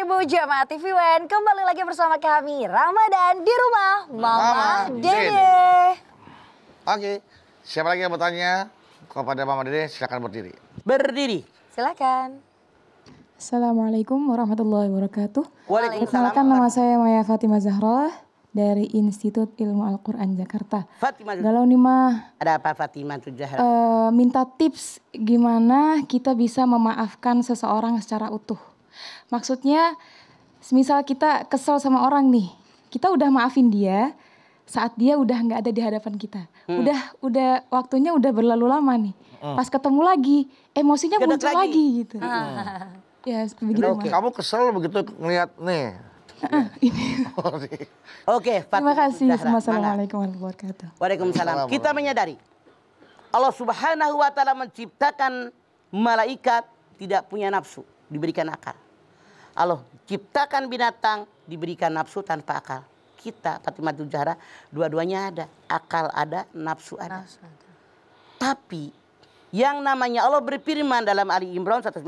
Ibu Jamaah TV One, kembali lagi bersama kami Ramadan di rumah Mama Dede. Oke, siapa lagi yang bertanya kepada Mama Dede? Silakan berdiri. Berdiri. Silakan. Assalamualaikum warahmatullahi wabarakatuh. Waalaikumsalam. Perkenalkan, nama saya Maya Fatimah Zahra dari Institut Ilmu Al-Quran Jakarta. Fatimah. Galau nih mah. Ada apa Fatimah tuh Zahra? Minta tips gimana kita bisa memaafkan seseorang secara utuh. Maksudnya, semisal kita kesel sama orang nih, kita udah maafin dia saat dia udah nggak ada di hadapan kita. Udah waktunya udah berlalu lama nih. Pas ketemu lagi, emosinya muncul lagi gitu. Ya, begitu. Kamu kesel begitu ngeliat nih. Oke, Terima Fatimah kasih. Zahra. Assalamualaikum warahmatullahi wabarakatuh. Waalaikumsalam. Kita menyadari Allah Subhanahu wa taala menciptakan malaikat tidak punya nafsu, diberikan akal. Allah ciptakan binatang diberikan nafsu tanpa akal. Kita Fatimah Zahra dua-duanya ada, akal ada, nafsu ada. Tapi yang namanya Allah berfirman dalam Ali Imran 191,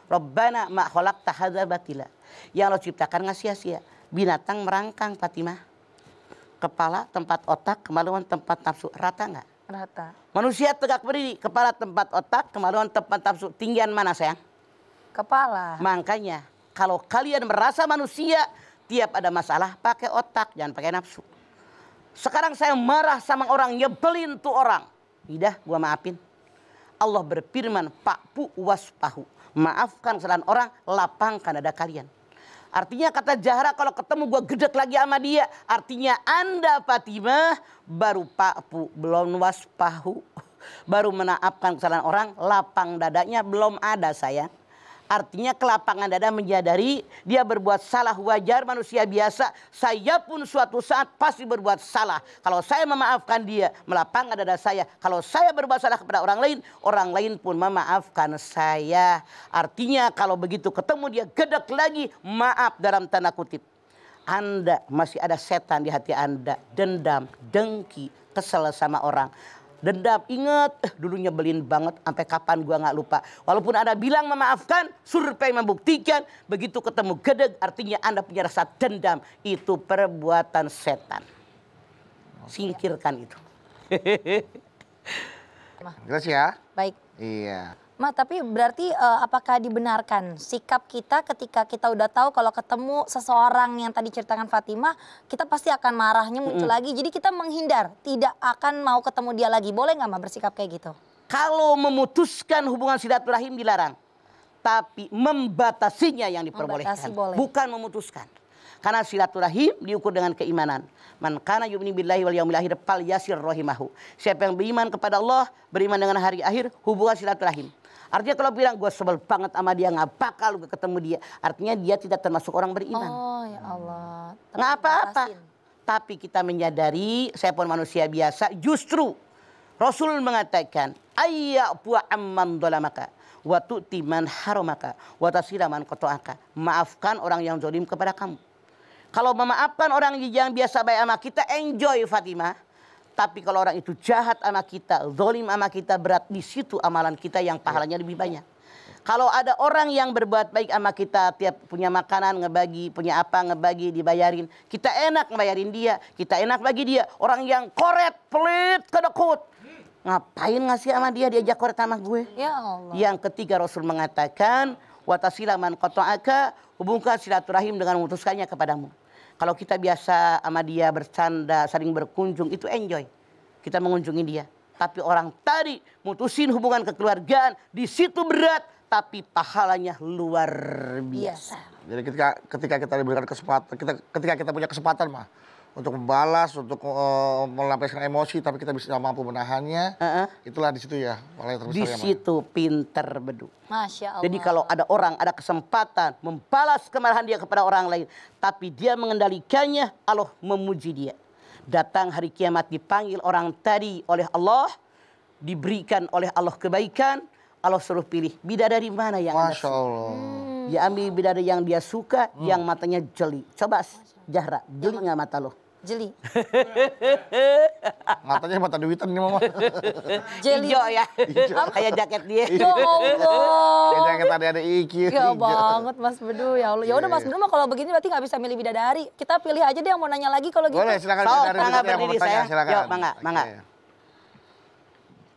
Rabbana ma khalaqta hadza batila. Yang Allah ciptakan nggak sia-sia. Binatang merangkang Fatimah. Kepala, tempat otak, kemaluan, tempat nafsu. Rata nggak? Rata. Manusia tegak berdiri, kepala, tempat otak, kemaluan, tempat nafsu. Tinggian mana sayang? Kepala. Makanya kalau kalian merasa manusia, tiap ada masalah pakai otak, jangan pakai nafsu. Sekarang saya marah sama orang, nyebelin tuh orang. Tidak, gua maafin. Allah berfirman, Pakpu waspahu. Maafkan kesalahan orang, lapangkan dada kalian. Artinya kata Zahra, kalau ketemu gue gedek lagi sama dia. Artinya Anda Fatimah baru Pakpu, belum waspahu. Baru menaafkan kesalahan orang, lapang dadanya belum ada sayang. Artinya kelapangan dada menyadari dia berbuat salah, wajar, manusia biasa. Saya pun suatu saat pasti berbuat salah. Kalau saya memaafkan dia, melapangkan dada saya. Kalau saya berbuat salah kepada orang lain pun memaafkan saya. Artinya kalau begitu ketemu dia gedek lagi, maaf dalam tanda kutip. Anda masih ada setan di hati Anda. Dendam, dengki, kesel sama orang. Dendam, ingat, dulu nyebelin banget, sampai kapan gua nggak lupa. Walaupun Anda bilang memaafkan, survei membuktikan, begitu ketemu gedeg, artinya Anda punya rasa dendam. Itu perbuatan setan. Singkirkan itu. Jelas ya? Baik. Iya. Ma, tapi berarti apakah dibenarkan sikap kita ketika kita udah tahu kalau ketemu seseorang yang tadi ceritakan Fatimah, kita pasti akan marahnya muncul lagi. Jadi kita menghindar, tidak akan mau ketemu dia lagi. Boleh nggak Ma bersikap kayak gitu? Kalau memutuskan hubungan silaturahim dilarang. Tapi membatasinya yang diperbolehkan. Membatasi boleh. Bukan memutuskan. Karena silaturahim diukur dengan keimanan. Man kana yu'minu billahi wal yaumil akhir falyasir rahimahu. Siapa yang beriman kepada Allah, beriman dengan hari akhir, hubungan silaturahim. Artinya kalau bilang gue sebel banget sama dia, nggak bakal gue ketemu dia. Artinya dia tidak termasuk orang beriman. Oh ya Allah. Nggak apa-apa. Tapi kita menyadari, saya pun manusia biasa, justru Rasul mengatakan, ayyafu amman dolamaka, wa tu'ti man haramaka, wa tasila man qata'aka. Maafkan orang yang zalim kepada kamu. Kalau memaafkan orang yang biasa baik sama kita, enjoy Fatimah. Tapi kalau orang itu jahat sama kita, zalim sama kita, berat di situ amalan kita yang pahalanya lebih banyak. Kalau ada orang yang berbuat baik sama kita, tiap punya makanan ngebagi, punya apa ngebagi, dibayarin. Kita enak ngebayarin dia, kita enak bagi dia. Orang yang koret, pelit, kedekut. Ngapain ngasih sama dia, diajak koret sama gue? Ya Allah. Yang ketiga Rasul mengatakan, watasila man qata'aka, hubungkan silaturahim dengan memutuskannya kepadamu. Kalau kita biasa sama dia bercanda, saling berkunjung, itu enjoy. Kita mengunjungi dia. Tapi orang tadi mutusin hubungan kekeluargaan, di situ berat, tapi pahalanya luar biasa. Jadi ketika kita diberikan kesempatan, ketika kita punya kesempatan mah untuk membalas, untuk melampiaskan emosi, tapi kita bisa mampu menahannya, itulah di situ ya paling terbesar. Di situ pinter bedu. Masya Allah. Jadi kalau ada orang ada kesempatan membalas kemarahan dia kepada orang lain, tapi dia mengendalikannya, Allah memuji dia. Datang hari kiamat dipanggil orang tadi oleh Allah, diberikan oleh Allah kebaikan, Allah suruh pilih bidadari mana yang Anda Masya Allah. Dia ambil bidadari yang dia suka, yang matanya jeli. Coba Zahra, jeli nggak mata lo? Jeli. Matanya mata duitan nih mama. Jeli. Hijau ya. Kayak jaket dia. Ya Allah. Kayaknya kita ada IQ. Ya banget Mas Bedu, ya Allah. Ya udah Mas Bedu mah kalau begini berarti nggak bisa milih bidadari. Kita pilih aja deh yang mau nanya lagi kalau gitu. Boleh, silakan. So, dari mangga yang mau berdiri bertanya, saya. silakan. Yuk, mangga, mangga. Oke.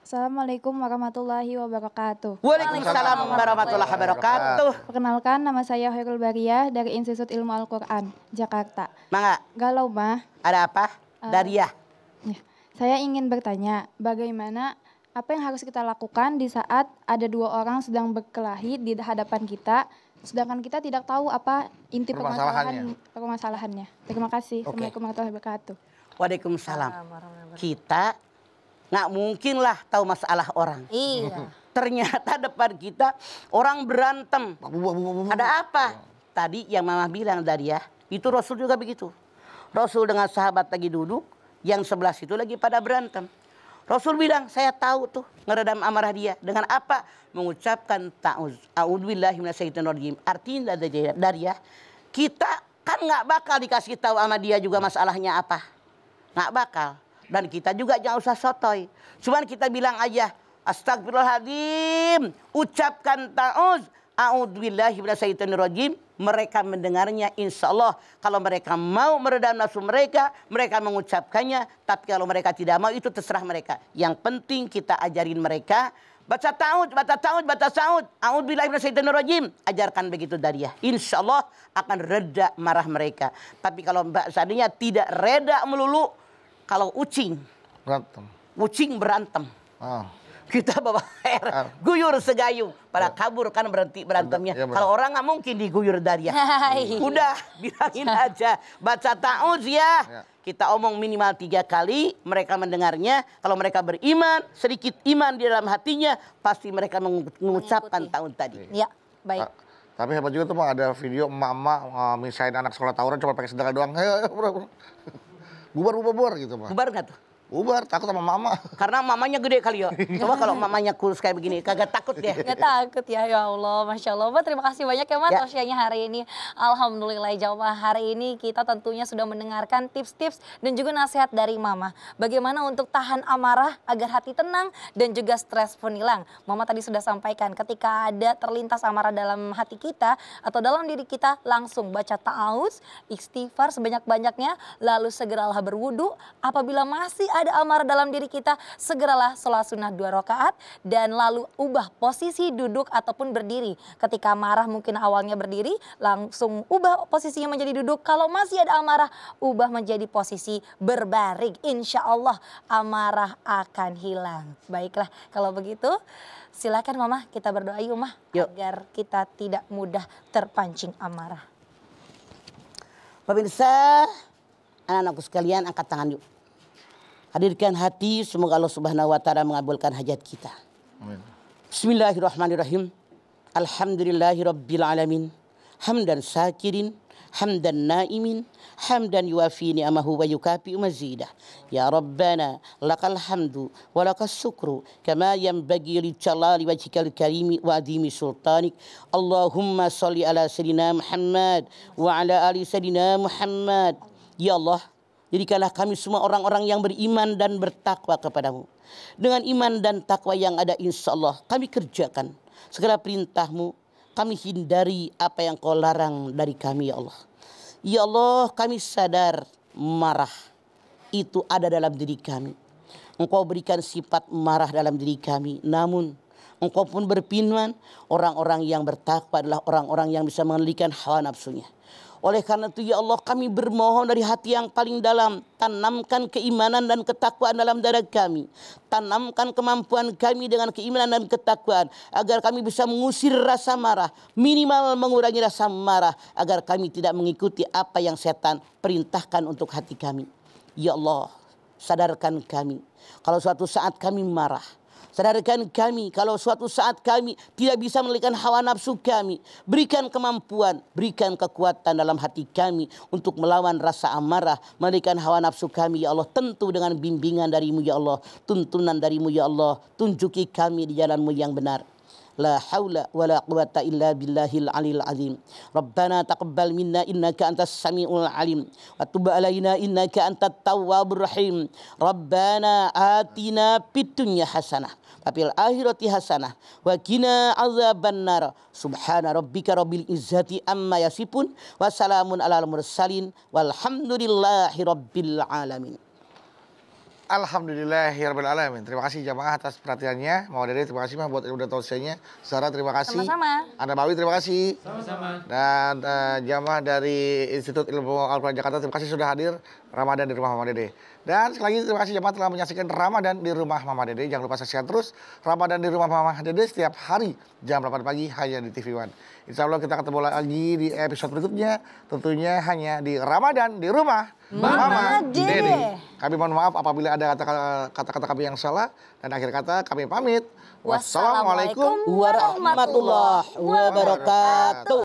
Assalamualaikum warahmatullahi wabarakatuh. Waalaikumsalam warahmatullahi wabarakatuh. Perkenalkan, nama saya Hoirul Bariyah dari Institut Ilmu Al-Quran, Jakarta. Mangga, Galau mah, ada apa? Dariah. ya, saya ingin bertanya, bagaimana apa yang harus kita lakukan di saat ada dua orang sedang berkelahi di hadapan kita, sedangkan kita tidak tahu apa inti permasalahannya. Terima kasih. Oke. Assalamualaikum warahmatullahi wabarakatuh. Waalaikumsalam. Kita nggak mungkin lah tahu masalah orang. Iya. Ternyata depan kita orang berantem. Ada apa? Tadi yang mama bilang Dariah, itu Rasul juga begitu. Rasul dengan sahabat lagi duduk, yang sebelah situ lagi pada berantem. Rasul bilang, saya tahu tuh ngeredam amarah dia. Dengan apa? Mengucapkan ta'uz. A'udzubillahi minasyaitonirrajim. Artinya Dariah, kita kan nggak bakal dikasih tahu sama dia juga masalahnya apa. Nggak bakal. Dan kita juga jangan usah sotoy. Cuman kita bilang aja, astagfirullahaladzim. Ucapkan ta'uz. A'udzubillahi minasyaitonirrajim. Mereka mendengarnya, insya Allah kalau mereka mau meredam nafsu mereka, mereka mengucapkannya. Tapi kalau mereka tidak mau, itu terserah mereka. Yang penting kita ajarin mereka, baca ta'ud, baca ta'ud, baca ta'ud. A'udzubillahi minasyaitonirrajim. Ajarkan begitu Dariah. Insya Allah akan reda marah mereka. Tapi kalau seandainya tidak reda melulu, kalau ucing berantem. Kita bawa air, guyur segayung. Pada kabur kan berhenti berantemnya. Ya, kalau orang nggak mungkin diguyur Dariah. Udah, bilangin aja. Baca ta'uz ya. Kita omong minimal 3 kali. Mereka mendengarnya. Kalau mereka beriman, sedikit iman di dalam hatinya, pasti mereka mengucapkan ta'uz tadi. Ya, baik. Tapi hebat juga tuh Bang, ada video emak-emak misahin anak sekolah tawuran cuma pakai sendal doang. Ayo, bubar gitu Bang. Bubar nggak tuh? Bubar, takut sama mama. Karena mamanya gede kali ya. Coba kalau mamanya kurus kayak begini, kagak takut dia. Nggak takut ya, ya Allah, Masya Allah. Mbak, terima kasih banyak ya Mbak Ya. tausiahnya hari ini. Alhamdulillah jamaah, hari ini kita tentunya sudah mendengarkan tips-tips dan juga nasihat dari Mama. Bagaimana untuk tahan amarah agar hati tenang dan juga stres pun hilang. Mama tadi sudah sampaikan ketika ada terlintas amarah dalam hati kita atau dalam diri kita, langsung baca ta'awuz, istighfar sebanyak-banyaknya, lalu segeralah berwudu. Apabila masih ada amarah dalam diri kita, segeralah sholat sunnah 2 rakaat dan lalu ubah posisi duduk ataupun berdiri. Ketika marah mungkin awalnya berdiri, langsung ubah posisinya menjadi duduk. Kalau masih ada amarah, ubah menjadi posisi berbaring. Insya Allah amarah akan hilang. Baiklah, kalau begitu silakan Mama, kita berdoa yuk Mah, agar kita tidak mudah terpancing amarah. Pemirsa, anak-anakku sekalian, angkat tangan yuk. Hadirkan hati, semoga Allah Subhanahu wa taala mengabulkan hajat kita. Amin. Bismillahirrahmanirrahim. Alhamdulillahirabbil alamin. Hamdan syakirin, hamdan naimin, hamdan yuafi ni'amahu wa yukafi mazidah. Ya Rabbana, lakal hamdu wa lakas syukru kama yanbaghi li jalali wajhikal karimi wa adhimi sultanik. Allahumma shalli ala sayyidina Muhammad wa ala ali sayyidina Muhammad. Ya Allah, jadikanlah kami semua orang-orang yang beriman dan bertakwa kepadamu. Dengan iman dan takwa yang ada, insya Allah kami kerjakan segala perintahmu. Kami hindari apa yang kau larang dari kami, ya Allah. Ya Allah, kami sadar marah itu ada dalam diri kami. Engkau berikan sifat marah dalam diri kami. Namun engkau pun berfirman, orang-orang yang bertakwa adalah orang-orang yang bisa mengendalikan hawa nafsunya. Oleh karena itu ya Allah, kami bermohon dari hati yang paling dalam, tanamkan keimanan dan ketakwaan dalam dada kami. Tanamkan kemampuan kami dengan keimanan dan ketakwaan agar kami bisa mengusir rasa marah, minimal mengurangi rasa marah agar kami tidak mengikuti apa yang setan perintahkan untuk hati kami. Ya Allah, sadarkan kami kalau suatu saat kami marah. Sadarkan kami kalau suatu saat kami tidak bisa mengendalikan hawa nafsu kami. Berikan kemampuan, berikan kekuatan dalam hati kami untuk melawan rasa amarah, mengendalikan hawa nafsu kami, ya Allah. Tentu dengan bimbingan darimu, ya Allah. Tuntunan darimu, ya Allah. Tunjuki kami di jalanmu yang benar. La haula wa la quwata illa billahil alil azim. Rabbana taqabbal minna innaka antas samiul alim. Wa tub alaina innaka antat tawwabur rahim. Rabbana atina fid dunya hasanah wa fil akhirati hasanah wa qina azabannar. Subhana rabbika rabbil izzati amma yasifun wa salamun alal mursalin walhamdulillahi rabbil alamin. Alhamdulillahirabbil alamin. Terima kasih jamaah atas perhatiannya. Mama Dede terima kasih Mah buat ilmu dan tausiahnya. Sarah terima kasih. Sama-sama. Anda Bawi terima kasih. Sama-sama. Dan jamaah dari Institut Ilmu Al-Quran Jakarta terima kasih sudah hadir Ramadan di rumah Mama Dede. Dan sekali lagi terima kasih jamaah telah menyaksikan Ramadan di rumah Mama Dede. Jangan lupa saksikan terus Ramadan di rumah Mama Dede setiap hari jam 8 pagi hanya di TV One. Insya Allah kita ketemu lagi di episode berikutnya. Tentunya hanya di Ramadan di rumah Mama Dede. Kami mohon maaf apabila ada kata-kata kami yang salah. Dan akhir kata kami pamit. Wassalamualaikum Warahmatullahi wabarakatuh.